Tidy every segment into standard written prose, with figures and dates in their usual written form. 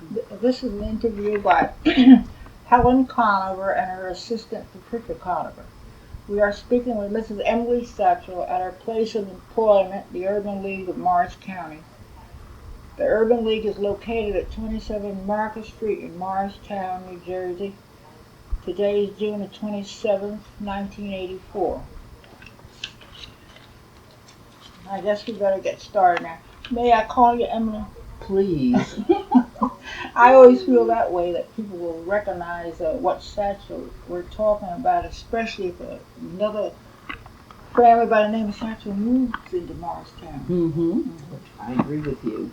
This is an interview by Helen Conover and her assistant Patricia Conover. We are speaking with Mrs. Emily Satchelle at her place of employment, the Urban League of Morris County. The Urban League is located at 27 Market Street in Morristown, New Jersey. Today is June the 27th, 1984. I guess we better get started now. May I call you Emily? Please. I always feel that way, that people will recognize what Satchel we're talking about, especially if another family by the name of Satchel moves into Morristown. Mm-hmm. I agree with you.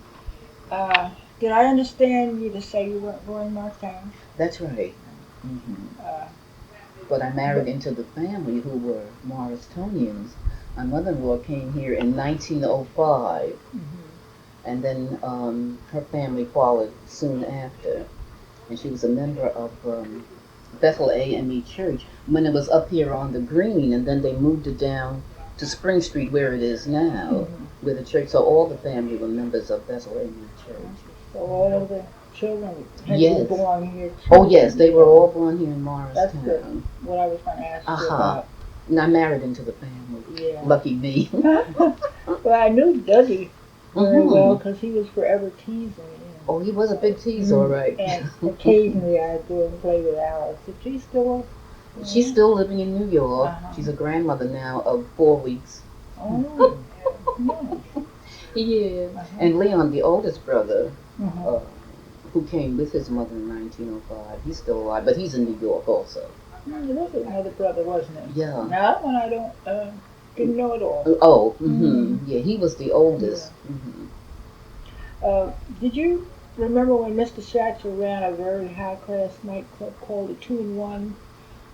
Did I understand you to say you weren't born in Morristown? That's right. Mm-hmm. Uh, But I married into the family who were Morristonians. My mother-in-law came here in 1905, and then her family followed soon after. And she was a member of Bethel AME Church when it was up here on the green, and then they moved it down to Spring Street where it is now, with the church. So all the family were members of Bethel AME Church. So all of the children had Yes. been born here too? Oh yes, they were all born here in That's Morristown. what I was going to ask you Uh-huh. about. And I married into the family. Yeah. Lucky me. Well, I knew Dougie very Mhm. well because he was forever teasing me. Oh, he was a big tease, all right. And occasionally I'd go and play with Alice. Is she still? She's still living in New York. Uh-huh. She's a grandmother now of 4 weeks. Oh, nice. Yeah. Uh-huh. And Leon, the oldest brother, Uh-huh. who came with his mother in 1905, he's still alive, but he's in New York also. There was another brother, wasn't it? Yeah. Now that one I didn't know at all. Oh, yeah, he was the oldest. Did you remember when Mr. Satchel ran a very high-class nightclub called the 2-in-1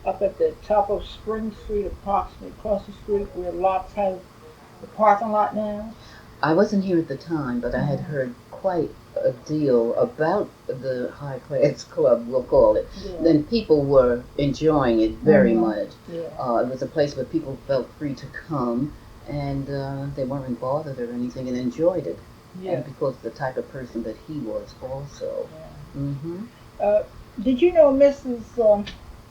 up at the top of Spring Street, approximately across the street where lots have the parking lot now? I wasn't here at the time, but I had heard quite a deal about the high class club, we'll call it. Yeah. And people were enjoying it very Mhm. much. Yeah. It was a place where people felt free to come, and they weren't bothered or anything, and enjoyed it. Yeah. And because of the type of person that he was also. Did you know Mrs.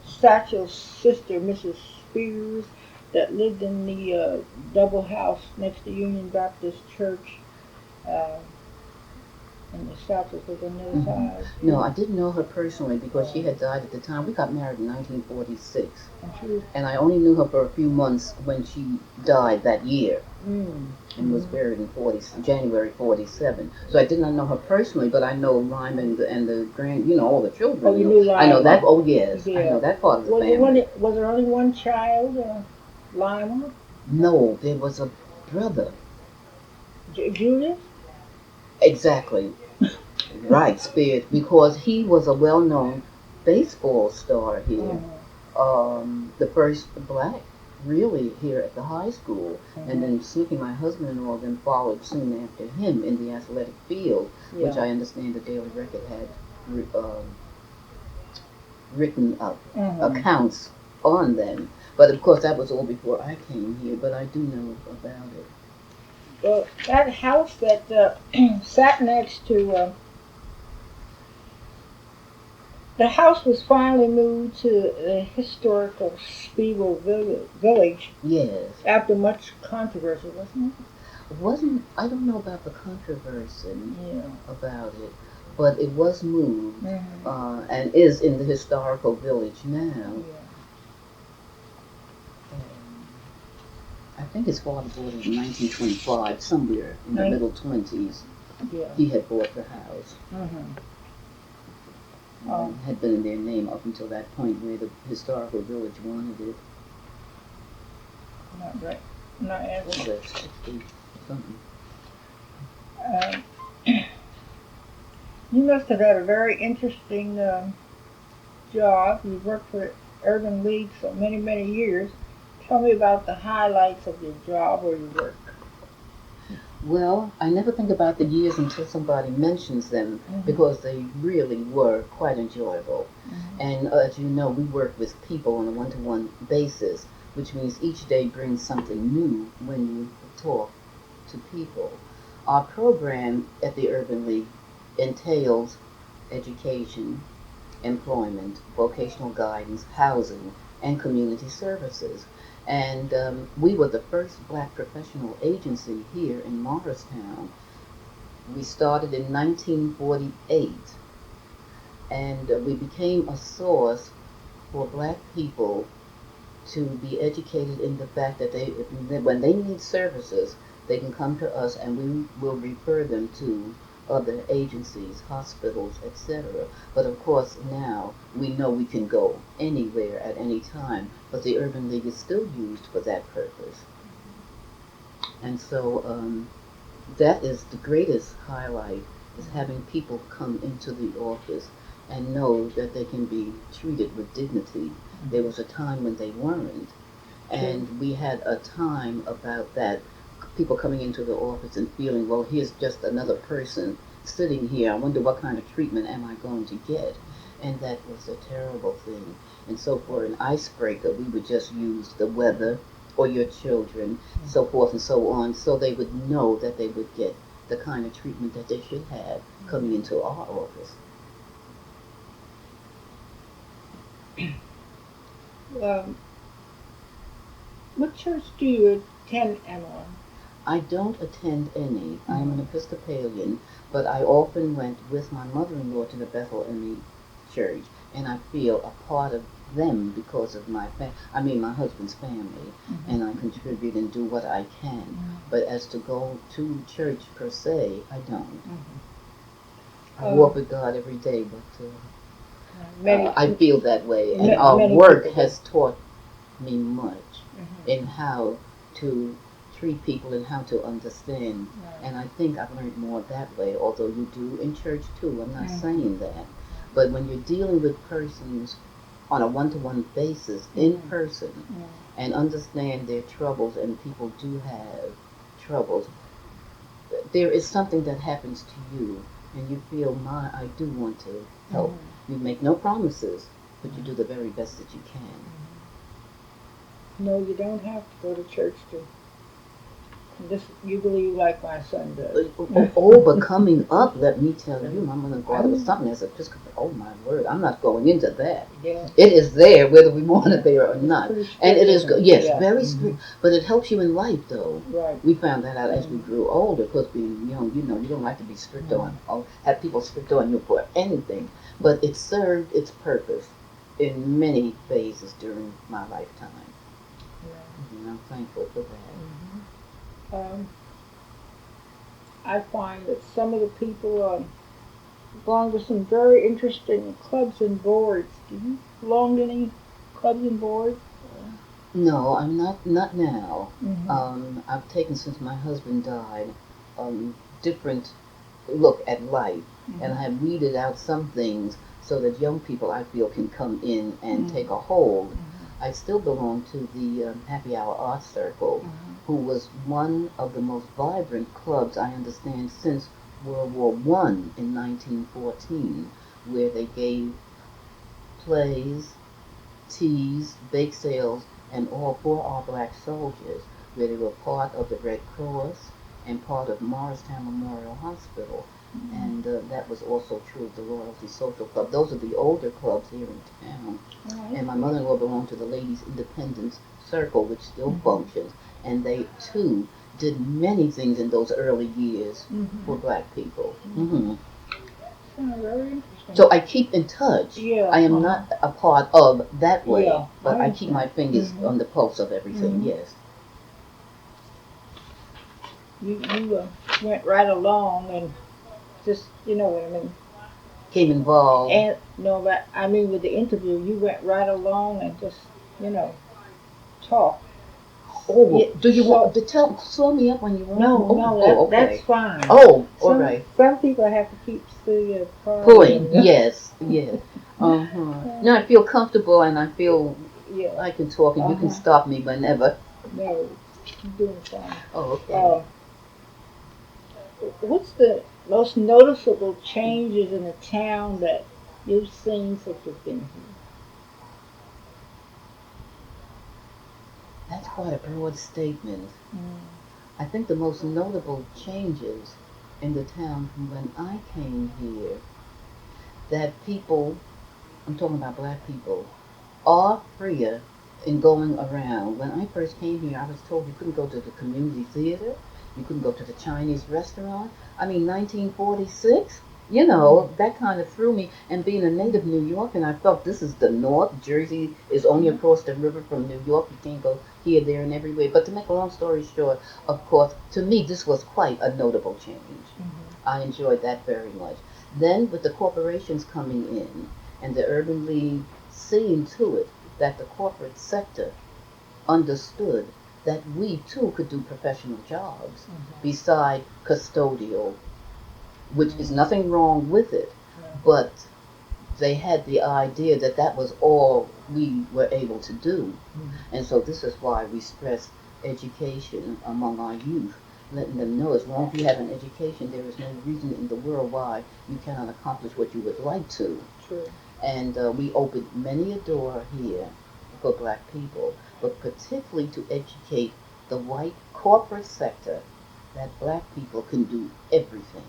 Satchel's sister, Mrs. Spears, that lived in the double house next to Union Baptist Church? And the Satchels was on the other side. No, I didn't know her personally because she had died at the time. We got married in 1946. And I only knew her for a few months when she died that year. And was buried in January 47. So I did not know her personally, but I know Lyman and the all the children. Oh, you knew Lyman? I know that. Oh, yes. Yeah. I know that part of the family. Was there only one child, Lyman? No, there was a brother. Julius? Exactly. Right, Spears, because he was a well-known baseball star here. The first black, really, here at the high school. And then Snoopy, my husband-in-law, then followed soon after him in the athletic field, which I understand the Daily Record had written up accounts on them. But of course, that was all before I came here, but I do know about it. Well, that house that sat next to the house was finally moved to the historical Spiegel Village. Yes. After much controversy, wasn't it? I don't know about the controversy about it, but it was moved and is in the historical village now. I think his father bought it in 1925, somewhere in the middle 20s. Yeah. He had bought the house. Had been in their name up until that point where the historical village wanted it. Not right. Not actually. Something. You must have had a very interesting job. You worked for Urban League so many, many years. Tell me about the highlights of your job or your work. Well, I never think about the years until somebody mentions them because they really were quite enjoyable. And as you know, we work with people on a one-to-one basis, which means each day brings something new when you talk to people. Our program at the Urban League entails education, employment, vocational guidance, housing, and community services. And we were the first black professional agency here in Morristown. We started in 1948, and we became a source for black people to be educated in the fact that when they need services, they can come to us and we will refer them to other agencies, hospitals, etc. But of course now we know we can go anywhere at any time, but the Urban League is still used for that purpose. And so that is the greatest highlight, is having people come into the office and know that they can be treated with dignity. There was a time when they weren't, and we had a time about that, people coming into the office and feeling, well, here's just another person sitting here. I wonder what kind of treatment am I going to get? And that was a terrible thing. And so for an icebreaker, we would just use the weather or your children, so forth and so on, so they would know that they would get the kind of treatment that they should have coming into our office. What church do you attend, Emma? I don't attend any. I am an Episcopalian, but I often went with my mother-in-law to the Bethel Emmy Church, and I feel a part of them because of my my husband's family, and I contribute and do what I can. But as to go to church per se, I don't. I walk with God every day, but I feel that way, and our work has taught me much in how to treat people and how to understand. And I think I've learned more that way, although you do in church too. I'm not saying that. But when you're dealing with persons on a one-to-one basis, in person, and understand their troubles, and people do have troubles, there is something that happens to you, and you feel, I do want to help. You make no promises, but you do the very best that you can. No, you don't have to go to church to. You believe like my son does. But coming up, let me tell you, my mother-in-law was something as Episcopal. Oh my word, I'm not going into that. Yeah. It is there, whether we want it there or not. And it is, yes, very strict. But it helps you in life, though. Right. We found that out as we grew older, because being young, you don't like to be strict on, or have people strict on you for anything. But it served its purpose in many phases during my lifetime. And I'm thankful for that. I find that some of the people belong to some very interesting clubs and boards. Do you belong to any clubs and boards? No, I'm not now. I've taken, since my husband died, different look at life, and I have weeded out some things so that young people, I feel, can come in and take a hold. I still belong to the Happy Hour Art Circle, who was one of the most vibrant clubs, I understand, since World War I in 1914, where they gave plays, teas, bake sales, and all for our black soldiers, where they were part of the Red Cross and part of Morristown Memorial Hospital. And that was also true of the Royalty Social Club. Those are the older clubs here in town. And my mother-in-law belonged to the Ladies Independence Circle, which still functions. And they, too, did many things in those early years for black people. Very interesting. So I keep in touch. Yeah. I am not a part of that way, but I keep my fingers on the pulse of everything, yes. You went right along and just, you know what I mean. Came involved. And no, but I mean with the interview, you went right along and just, talk. Oh, do you want to slow me up when you want? No, that's fine. Oh, all right. Some people have to keep the pulling. Yes. No, I feel comfortable, and I feel I can talk, and you can stop me whenever. No, you're doing fine. Oh, okay. What's the most noticeable changes in the town that you've seen since you've been here? That's quite a broad statement. I think the most notable changes in the town from when I came here, that people, I'm talking about black people, are freer in going around. When I first came here, I was told you couldn't go to the community theater, you couldn't go to the Chinese restaurant. I mean, 1946, you know, that kind of threw me. And being a native New Yorker, I felt this is the North. Jersey is only across the river from New York. You can't go here, there, and everywhere. But to make a long story short, of course, to me, this was quite a notable change. I enjoyed that very much. Then, with the corporations coming in and the Urban League seeing to it that the corporate sector understood that we too could do professional jobs beside custodial, which is nothing wrong with it, but they had the idea that that was all we were able to do. And so this is why we stress education among our youth, letting them know as long as you have an education, there is no reason in the world why you cannot accomplish what you would like to. True. And we opened many a door here for black people, but particularly to educate the white corporate sector that black people can do everything.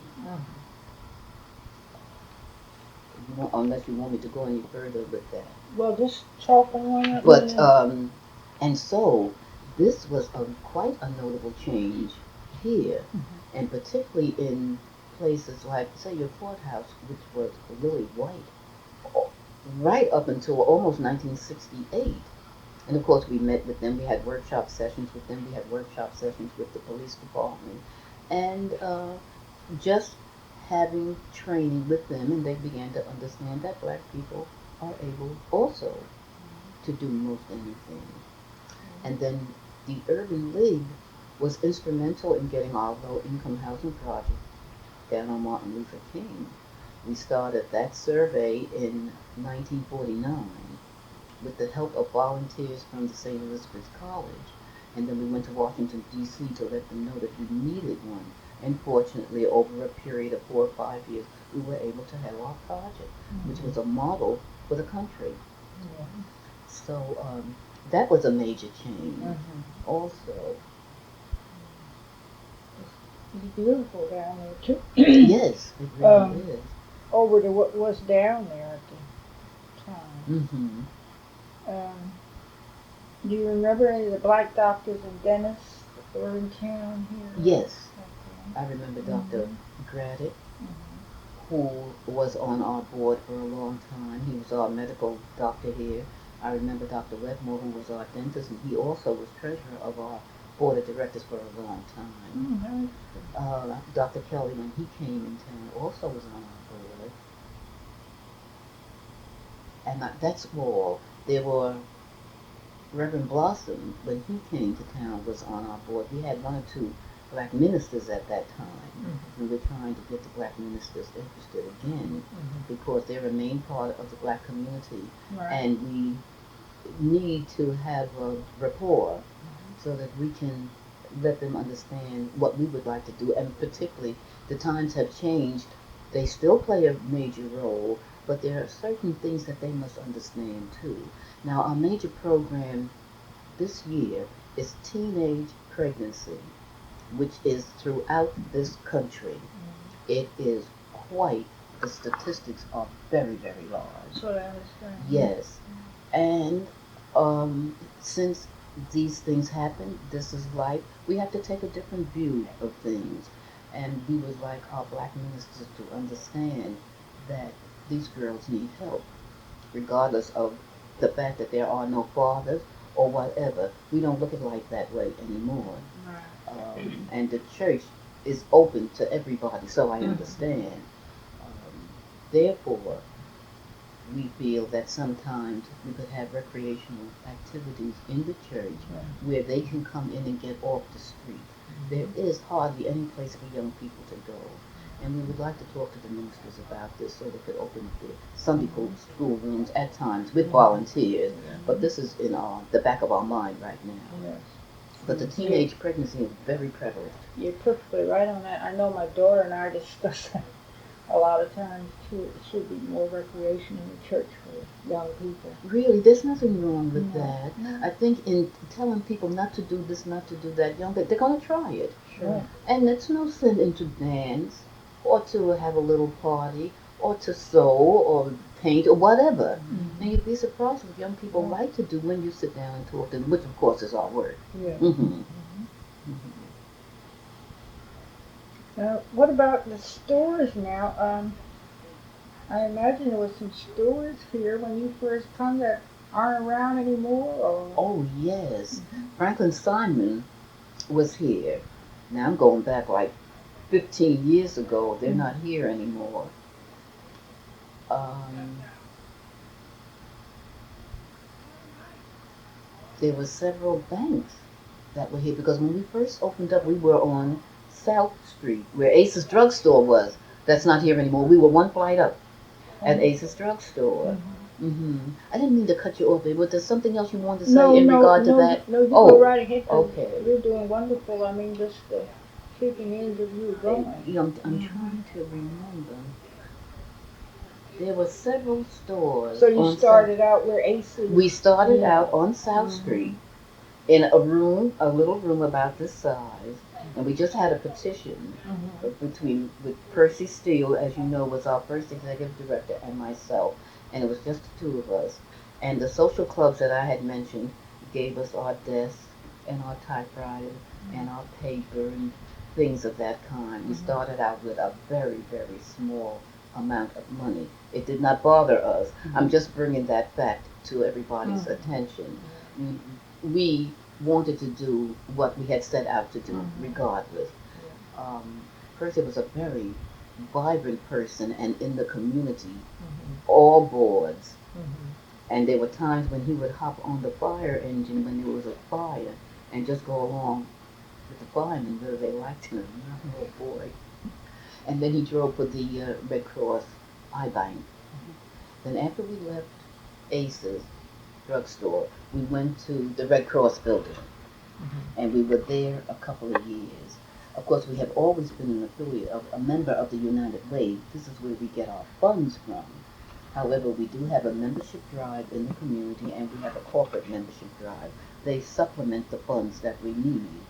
Unless you want me to go any further with that. Well, just talk on it. But and so this was quite a notable change here, and particularly in places like, say, your courthouse, which was really white, right up until almost 1968. And of course, we met with them. We had workshop sessions with them. We had workshop sessions with the police department, and just having training with them, and they began to understand that black people are able also to do most anything. And then the Urban League was instrumental in getting our low-income housing project down on Martin Luther King. We started that survey in 1949 with the help of volunteers from the St. Elizabeth College. And then we went to Washington, D.C. to let them know that we needed one. And fortunately, over a period of 4 or 5 years, we were able to have our project, which was a model for the country. So that was a major change also. It's beautiful down there, too. Yes, it really is. Over to what was down there at the time. Do you remember any of the black doctors and dentists that were in town here? Yes. I remember Dr. Graddick, who was on our board for a long time. He was our medical doctor here. I remember Dr. Wetmore, who was our dentist, and he also was treasurer of our board of directors for a long time. Dr. Kelly, when he came in town, also was on our board. And that's all. There were Reverend Blossom, when he came to town, was on our board. We had 1 or 2 black ministers at that time. We were trying to get the black ministers interested again because they're a main part of the black community. And we need to have a rapport so that we can let them understand what we would like to do. And particularly, the times have changed. They still play a major role, but there are certain things that they must understand too. Now, our major program this year is teenage pregnancy, which is throughout this country. It is quite, the statistics are very, very large. So I understand. Yes. And since these things happen, this is life, we have to take a different view of things. And we would like our black ministers to understand that these girls need help, regardless of the fact that there are no fathers or whatever. We don't look at life that way anymore. And the church is open to everybody, so I understand. Therefore, we feel that sometimes we could have recreational activities in the church where they can come in and get off the street. There is hardly any place for young people to go. And we would like to talk to the ministers about this so they could open up their Sunday school rooms at times with volunteers. But this is in the back of our mind right now. But the teenage pregnancy is very prevalent. You're perfectly right on that. I know my daughter and I discuss that a lot of times too. It should be more recreation in the church for young people. Really, there's nothing wrong with that. I think in telling people not to do this, not to do that, they're going to try it. Sure. And it's no sin to dance or to have a little party or to sew or paint or whatever. Mhm. And you'd be surprised what young people like to do when you sit down and talk to them, which of course is our work. Yeah. Mm-hmm. Now, what about the stores now? I imagine there was some stores here when you first come that aren't around anymore, or. Oh yes, Mhm. Franklin Simon was here. Now I'm going back like 15 years ago. They're not here anymore. Um, there were several banks that were here because when we first opened up, we were on South Street where Ace's Drugstore was. That's not here anymore. We were one flight up at Mhm. Ace's Drugstore. Mhm. I didn't mean to cut you off, but there's something else you want to say No, in no, regard to no, that? no. You go Oh, right ahead because okay. you're doing wonderful. I mean, just keeping in that you're going. You know, I'm trying to remember. There were several stores So you on South. started out where Aces. We started Yeah. out on South Mhm. Street in a room, a little room about this size, and we just had a petition Mhm. between with Percy Steele, as you know, was our first executive director, and myself, and it was just the two of us. And the social clubs that I had mentioned gave us our desks and our typewriter and our paper and things of that kind. We Mhm. started out with a very, very small amount of money. It did not bother us. I'm just bringing that fact to everybody's Mhm. attention. We wanted to do what we had set out to do, Mhm. regardless. Um, Percy was a very vibrant person and in the community, Mhm. all boards. Mhm. And there were times when he would hop on the fire engine when there was a fire and just go along with the firemen whether they liked him or not. Oh boy. And then he drove for the Red Cross I Bank. Then after we left Ace's drugstore, we went to the Red Cross building and we were there a couple of years. Of course, we have always been an affiliate of a member of the United Way. This is where we get our funds from. However, we do have a membership drive in the community and we have a corporate membership drive. They supplement the funds that we need.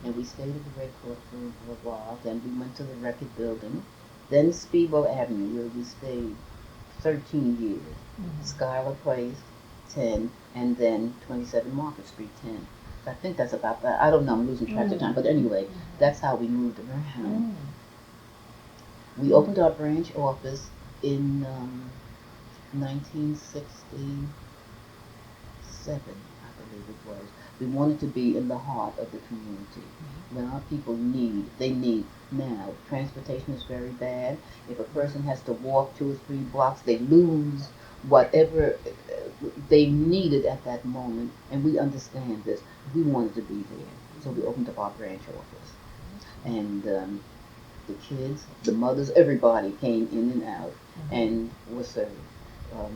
And we stayed at the Red Cross building for a while. Then we went to the record building. Then Speedwell Avenue, where we stayed 13 years. Schuyler Place, 10, and then 27 Market Street, 10. So I think that's about that. I don't know, I'm losing track of time. But anyway, that's how we moved around. Mhm. We opened our branch office in 1967, I believe it was. We wanted to be in the heart of the community. When our people need, they need now. Transportation is very bad. If a person has to walk 2 or 3 blocks, they lose whatever they needed at that moment. And we understand this. We wanted to be there. So we opened up our branch office. And the kids, the mothers, everybody came in and out and was served.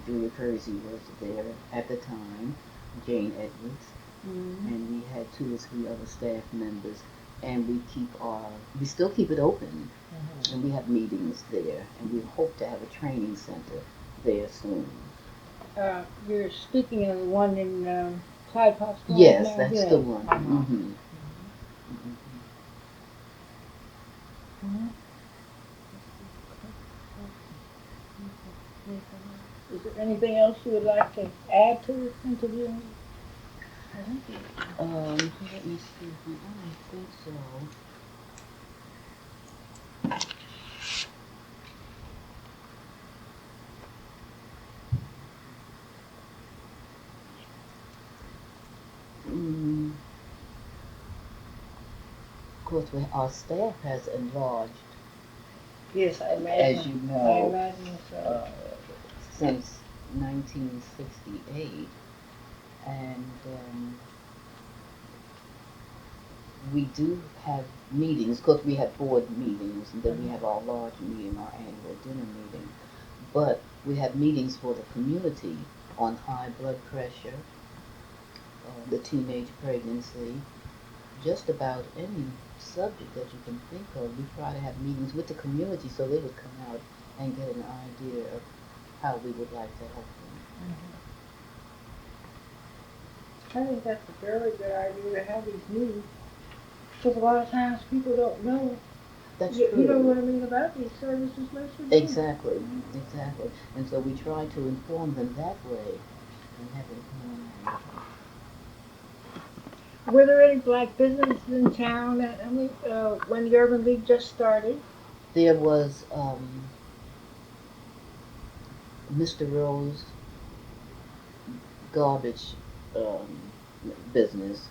Julia Kersey was there at the time, Jane Edwards, and we had 2 or 3 other staff members. And we still keep it open, and we have meetings there, and we hope to have a training center there soon. You're speaking of the one in Clyde Pops Drive Yes, now? that's the Yeah. one. Mhm. Is there anything else you would like to add to this interview? Let me see. I don't think so. Mm, of course, our staff has enlarged, Yes, I as imagine. you I know, imagine so. uh, since 1968, and we do have meetings. Of course, we have board meetings, and then we have our large meeting, our annual dinner meeting. But we have meetings for the community on high blood pressure, the teenage pregnancy, just about any subject that you can think of. We try to have meetings with the community so they would come out and get an idea of how we would like to help them. I think that's a very good idea to have these meetings because a lot of times people don't know That's You true. don't know anything about these services unless you do. Exactly, exactly. And so we try to inform them that way and have it. Were there any black businesses in town? When the Urban League just started? There was Mr. Rose garbage um, business.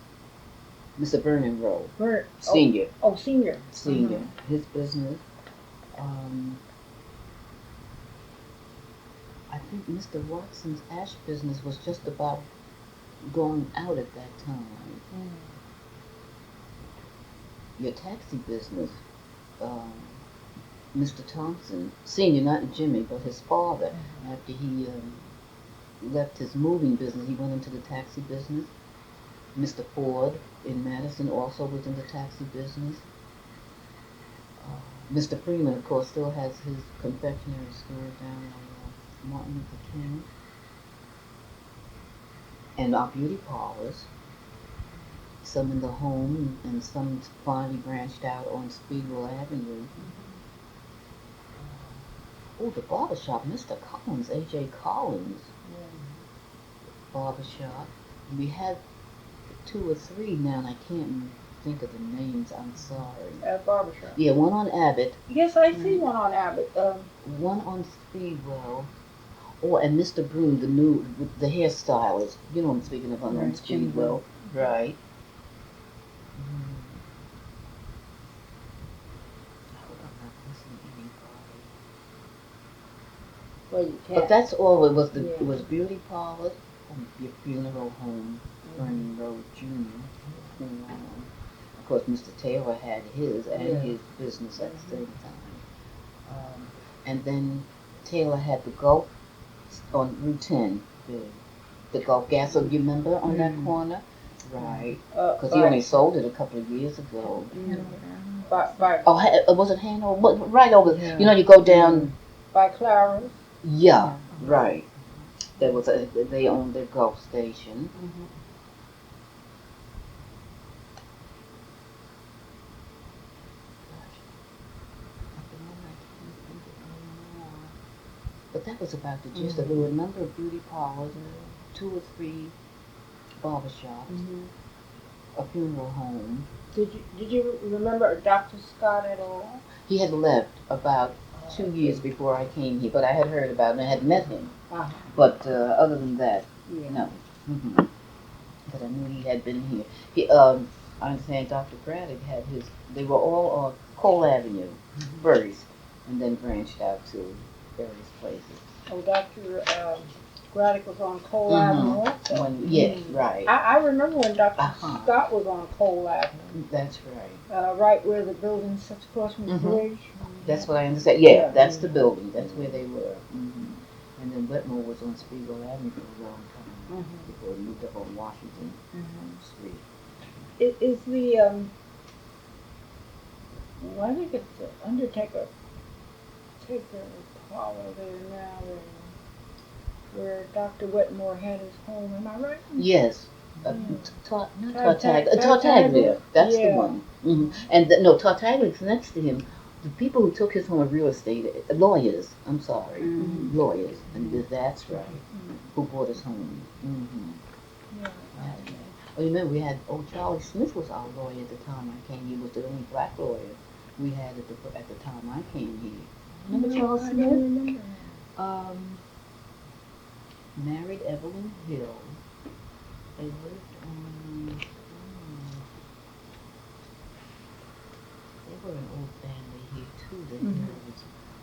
Mr. Vernon Rowe, Where? senior, Oh, senior. senior, his business. Um, I think Mr. Watson's ash business was just about going out at that time. Your taxi business, um, Mr. Thompson, senior, not Jimmy, but his father, after he left his moving business, he went into the taxi business. Mr. Ford in Madison also was in the taxi business. Mr. Freeman, of course, still has his confectionery store down on Martin Luther King. And our beauty parlors, some in the home and some finally branched out on Speedwell Avenue. Oh, the barbershop, Mr. Collins, A.J. Collins barbershop. We had 2 or 3 now, and I can't think of the names. I'm sorry. At barbershop. Yeah, one on Abbott. Yes, I see one on Abbott. One on Speedwell. Oh, and Mr. Broom, the hairstylist. You know what I'm speaking of on Speedwell. Right. I hope I'm not missing anybody. Well, you can't. But that's all. It was Yeah. it was beauty parlors, your funeral home, Vernon Road Jr. Of course, Mr. Taylor had his and his business at the same time. And then Taylor had the Gulf on Route 10, the Gulf Gas. So you remember on that corner, right? Because he only sold it a couple of years ago. Oh, was it Hanover? Right over. Yeah. You know, you go down by Clara's. Yeah, right. There was they owned their Gulf station. But that was about the gist of it. There were a number of beauty parlors, 2 or 3 barbershops, a funeral home. Did you remember Dr. Scott at all? He had left about 2 years before I came here, but I had heard about him and I had met him. But other than that, no. But I knew he had been here. I understand Dr. Braddock had his. They were all on Cole Avenue first, and then branched out to various places. Oh, Dr. Braddock was on Cole Avenue also. Yes, right. I remember when Dr. Scott was on Cole Avenue. That's right. Right where the building sits across from the bridge. That's what I understand. Yeah, that's the building. That's where they were. And then Wetmore was on Speedwell Avenue for a long time before he moved up on Washington Street. Is the I think it's the Undertaker parlor there now, where Dr. Wetmore had his home. Am I right? Yes. Tartaglia. That's the one. And Tartaglia's next to him. The people who took his home were real estate lawyers. I'm sorry, lawyers, and that's right. Who bought his home? Oh, you remember we had Charlie Smith was our lawyer at the time I came. He was the only black lawyer we had at the time I came here. Remember Charles Smith? I don't remember. Married Evelyn Hill. They lived on. They were an old family here too. They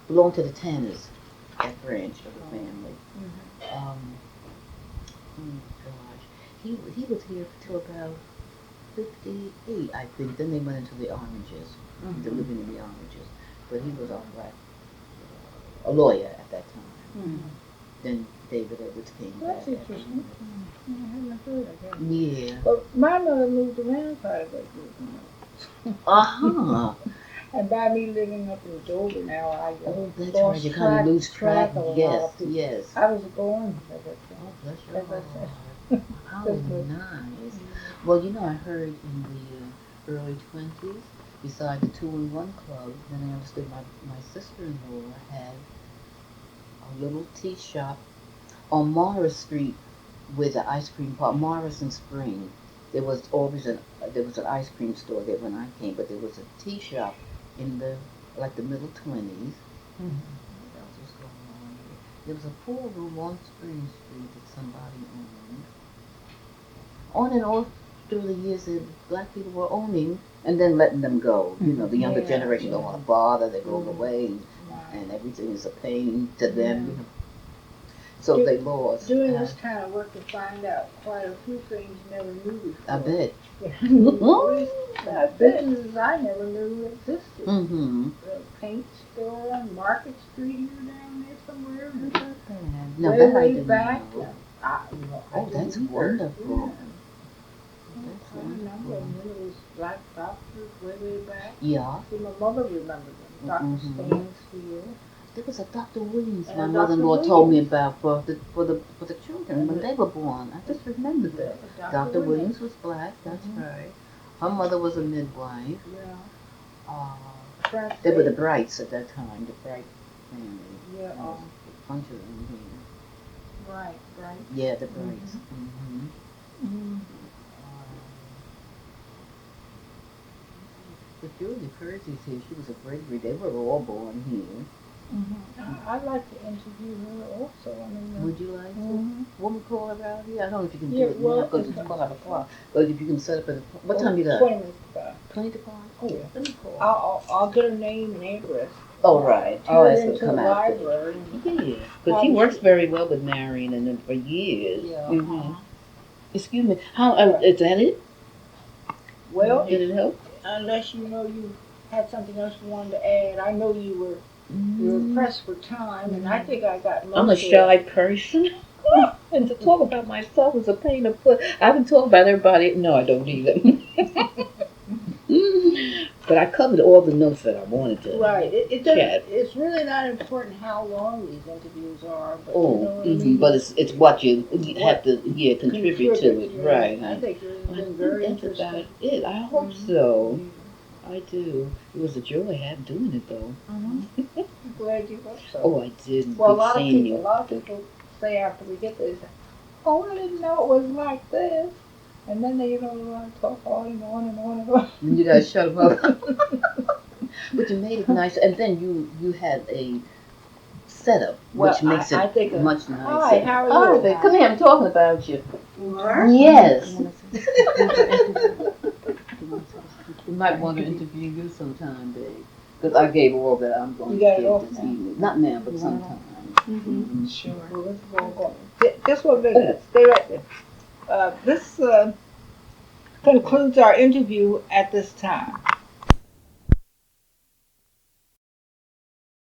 belonged to the Tanners, that branch of the family. Oh gosh, he was here till about 58, I think. Then they went into the Oranges, the living in the Oranges. But he was a lawyer at that time. Then David Edwards came back. That's interesting. I haven't heard of him. Yeah. But my mother moved around quite a bit. And by me living up in Dover now, I that's right. You kind of lose track. Yes, yes. I was born at that time. Oh, bless your heart. How nice. Well, you know, I heard in the early 20s beside the 2-in-1 club, then I understood my sister-in-law had a little tea shop on Morris Street with the ice cream park, Morris and Spring. There was always an ice cream store there when I came, but there was a tea shop in the middle 20s. What else was going on here? There was a pool room on Spring Street that somebody owned. On and off through the years that black people were owning and then letting them go. You know, the younger generation don't want to bother, they go away, and everything is a pain to them. You know. So they lost. Doing this kind of work to find out quite a few things you never knew before. I bet. Businesses I never knew existed. Mm-hmm. The paint store on Market Street here down there somewhere. No, way, that I way didn't back. know. I That's didn't either. wonderful. Yeah. I remember when there was black doctors way back. Yeah. See, my mother remembered them. Dr. Stansfield. There was a Dr. Williams And my Dr. mother-in-law told me about for the children when they were born. I just remembered that. Dr. Williams was black, that's right. Her mother was a midwife. Yeah. They were the Brights at that time, the Bright family. Yeah. A bunch of them here. Right. Yeah, the Brights. But Julie Percy's here. She was a Gregory. They were all born here. I'd like to interview her also. I mean, would you like to? When we call her out here? I don't know if you can do Yeah, it well, now because it's 5 o'clock. But if you can set up at what time you got? 20 minutes past. 20 to 5? Oh, yeah. Let me call. I'll get her name and address. Oh, right. Turn That's it going into to come the out. library. Yeah. Because she works very well with Marion and then for years. Yeah. Excuse me. How is that it? Well, Did it help? unless you know you had something else you wanted to add. I know you were pressed for time, and I think I got most I'm a of shy person. And to talk about myself is a pain in the foot. I haven't talked about everybody. No, I don't either. But I covered all the notes that I wanted to. Right. It doesn't. chat. It's really not important how long these interviews are, but Oh, you know what I mean? but it's what you have to contribute to it, yeah. right? I think it's I been think very that's interesting. about it. I hope so. I do. It was a joy having doing it though. I'm glad you hope so. Oh, I did. Well, a Good lot seeing of people say after we get this, "Oh, I didn't know it was like this," and then they want to talk on and on and on and on. And you guys shut them up. But you made it nice, and then you had a setup, which makes I it think much nicer. Hi, how are you? Babe, come here. I'm talking about you. What? Yes. We might want to interview you sometime, babe. Because I gave all that I'm going You to got it give off this now? evening. Not now, but sometime. Sure. Well, let's go. Just 1 minute. Stay right there. This concludes our interview at this time.